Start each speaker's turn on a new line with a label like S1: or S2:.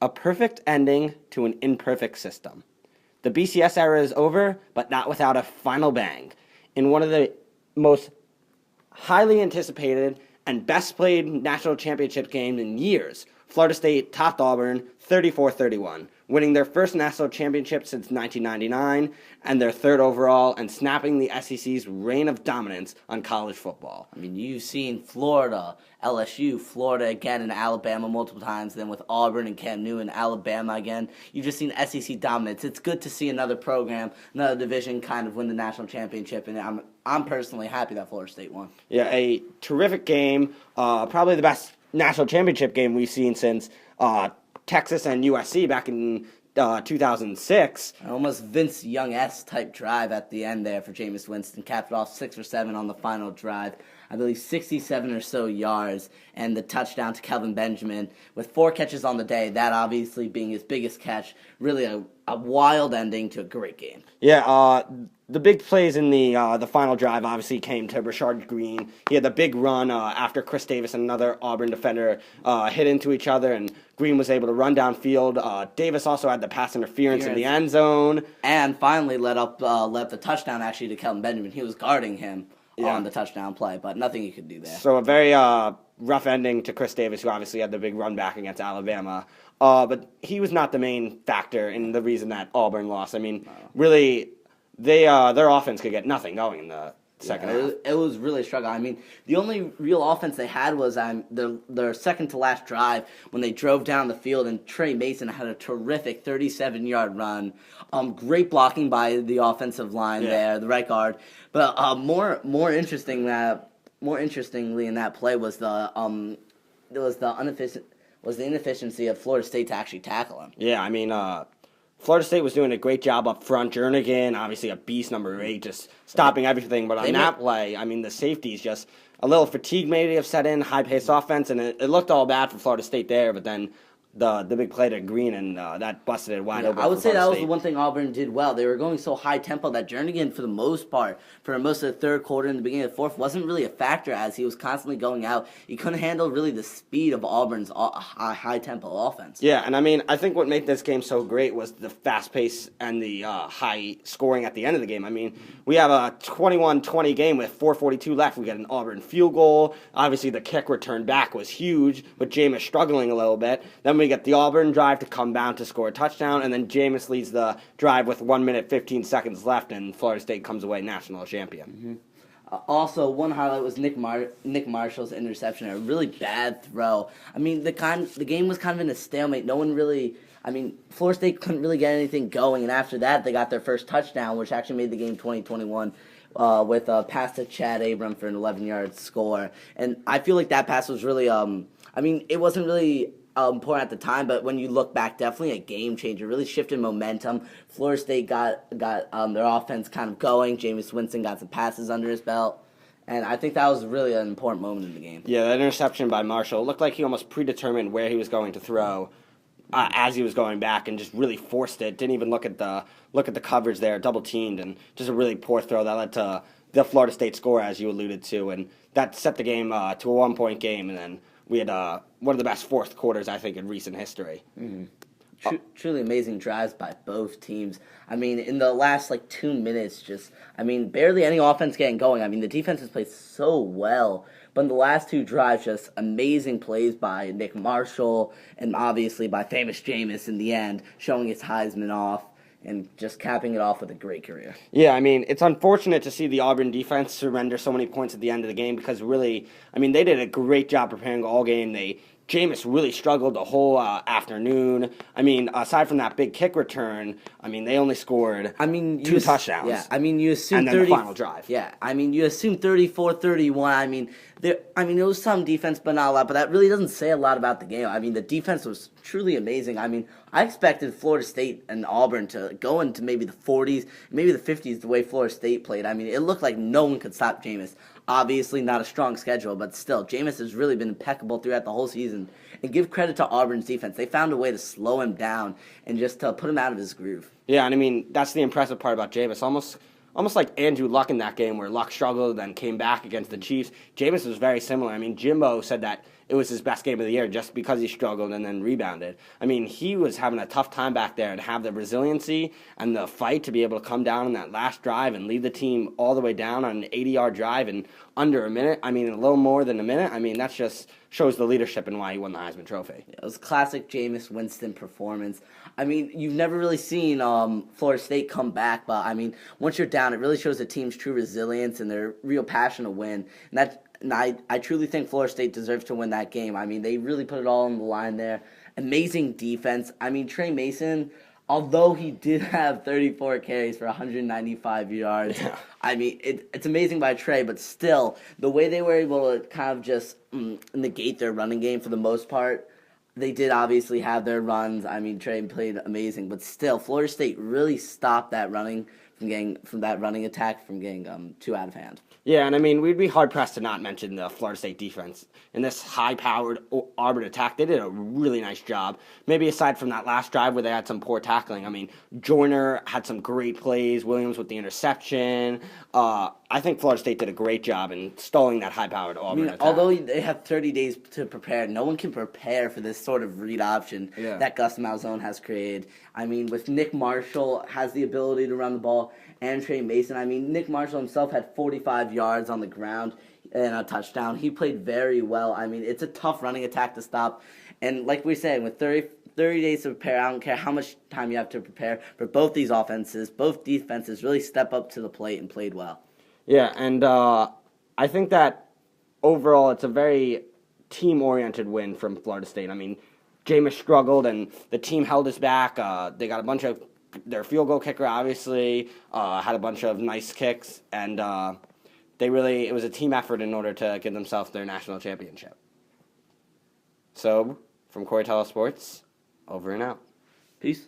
S1: a perfect ending to an imperfect system. The BCS era is over, but not without a final bang. In one of the most highly anticipated and best played national championship games in years, Florida State topped Auburn 34-31, winning their first national championship since 1999 and their third overall, and snapping the SEC's reign of dominance on college football.
S2: I mean, you've seen Florida, LSU, Florida again, and Alabama multiple times. Then with Auburn and Cam Newton, Alabama again. You've just seen SEC dominance. It's good to see another program, another division kind of win the national championship, and I'm personally happy that Florida State won.
S1: Yeah, a terrific game. Probably the best national championship game we've seen since Texas and USC back in 2006.
S2: Almost Vince Young-esque type drive at the end there for Jameis Winston. Capped it off 6 for 7 on the final drive. I believe 67 or so yards, and the touchdown to Kelvin Benjamin with 4 catches on the day, that obviously being his biggest catch. Really a wild ending to a great game.
S1: Yeah, the big plays in the final drive obviously came to Rashard Green. He had the big run after Chris Davis and another Auburn defender hit into each other, and Green was able to run downfield. Davis also had the pass interference in the end zone.
S2: And finally let the touchdown actually to Kelvin Benjamin. He was guarding him on the touchdown play, but nothing he could do there.
S1: So a very rough ending to Chris Davis, who obviously had the big run back against Alabama. But he was not the main factor in the reason that Auburn lost. I mean, really, their offense could get nothing going in the second half.
S2: It was really a struggle. I mean, the only real offense they had was their second to last drive when they drove down the field, and Trey Mason had a terrific 37-yard run. Great blocking by the offensive line there, the right guard. But more interestingly in that play was the inefficiency of Florida State to actually tackle him.
S1: Yeah, I mean, Florida State was doing a great job up front. Jernigan, obviously a beast, number 8, just stopping everything. But on that play, I mean, the safeties just a little fatigue maybe have set in, high-paced offense, and it looked all bad for Florida State there. But then the big play to Green, and that busted it wide open.
S2: I would say that was the one thing Auburn did well. They were going so high tempo that Jernigan, for the most part, for most of the third quarter and the beginning of the fourth, wasn't really a factor as he was constantly going out. He couldn't handle really the speed of Auburn's high tempo offense.
S1: Yeah, and I mean, I think what made this game so great was the fast pace and the high scoring at the end of the game. I mean, we have a 21-20 game with 4:42 left. We get an Auburn field goal. Obviously, the kick return back was huge, but Jameis struggling a little bit. Then we get the Auburn drive to come down to score a touchdown, and then Jameis leads the drive with 1 minute, 15 seconds left, and Florida State comes away national champion.
S2: Mm-hmm. Also, one highlight was Nick Marshall's interception, a really bad throw. I mean, the game was kind of in a stalemate. No one really... I mean, Florida State couldn't really get anything going, and after that, they got their first touchdown, which actually made the game 20-21. With a pass to Chad Abram for an 11-yard score. And I feel like that pass was really... I mean, it wasn't really... important at the time, but when you look back, definitely a game changer. Really shifted momentum. Florida State got their offense kind of going. Jameis Winston got some passes under his belt, and I think that was really an important moment in the game.
S1: Yeah, that interception by Marshall looked like he almost predetermined where he was going to throw as he was going back, and just really forced it. Didn't even look at the coverage there, double teamed, and just a really poor throw that led to the Florida State score, as you alluded to, and that set the game to a 1-point game, and then we had one of the best fourth quarters, I think, in recent history.
S2: Mm-hmm. Truly amazing drives by both teams. I mean, in the last, 2 minutes, barely any offense getting going. I mean, the defense has played so well. But in the last 2 drives, just amazing plays by Nick Marshall and obviously by famous Jameis in the end, showing his Heisman off and just capping it off with a great career.
S1: Yeah, I mean, it's unfortunate to see the Auburn defense surrender so many points at the end of the game because really, I mean, they did a great job preparing all game. Jameis really struggled the whole afternoon. I mean, aside from that big kick return, I mean, they only scored 2 touchdowns.
S2: Yeah, I mean, you assume
S1: and then the final drive.
S2: Yeah, I mean, you assume 34-31. I mean, it was some defense, but not a lot. But that really doesn't say a lot about the game. I mean, the defense was truly amazing. I mean, I expected Florida State and Auburn to go into maybe the 40s, maybe the 50s the way Florida State played. I mean, it looked like no one could stop Jameis. Obviously not a strong schedule, but still, Jameis has really been impeccable throughout the whole season. And give credit to Auburn's defense. They found a way to slow him down and just to put him out of his groove.
S1: Yeah, and I mean, that's the impressive part about Jameis. Almost like Andrew Luck in that game where Luck struggled and came back against the Chiefs. Jameis was very similar. I mean, Jimbo said that it was his best game of the year just because he struggled and then rebounded. I mean, he was having a tough time back there, and have the resiliency and the fight to be able to come down in that last drive and lead the team all the way down on an 80-yard drive in under a minute. I mean, a little more than a minute. I mean, that just shows the leadership and why he won the Heisman Trophy.
S2: It was a classic Jameis Winston performance. I mean, you've never really seen Florida State come back, but I mean, once you're down, it really shows the team's true resilience and their real passion to win. And I truly think Florida State deserves to win that game. I mean, they really put it all on the line there. Amazing defense. I mean, Trey Mason, although he did have 34 carries for 195 yards,
S1: Yeah.
S2: I mean, it's amazing by Trey, but still, the way they were able to kind of just negate their running game for the most part, they did obviously have their runs. I mean, Trey played amazing, but still, Florida State really stopped that running attack from getting too out of hand.
S1: Yeah, and I mean, we'd be hard-pressed to not mention the Florida State defense. In this high-powered Auburn attack, they did a really nice job. Maybe aside from that last drive where they had some poor tackling. I mean, Joyner had some great plays, Williams with the interception. I think Florida State did a great job in stalling that high-powered Auburn attack.
S2: Although they have 30 days to prepare, no one can prepare for this sort of read option that Gus Malzahn has created. I mean, with Nick Marshall has the ability to run the ball, and Trey Mason. I mean, Nick Marshall himself had 45 yards on the ground and a touchdown. He played very well. I mean, it's a tough running attack to stop. And like we said, with 30 days to prepare, I don't care how much time you have to prepare for both these offenses. Both defenses really step up to the plate and played well.
S1: Yeah, and I think that overall it's a very team-oriented win from Florida State. I mean, Jameis struggled, and the team held us back. They got a bunch of their field goal kicker, obviously, had a bunch of nice kicks, and it was a team effort in order to give themselves their national championship. So, from Corytellallsports, over and out.
S2: Peace.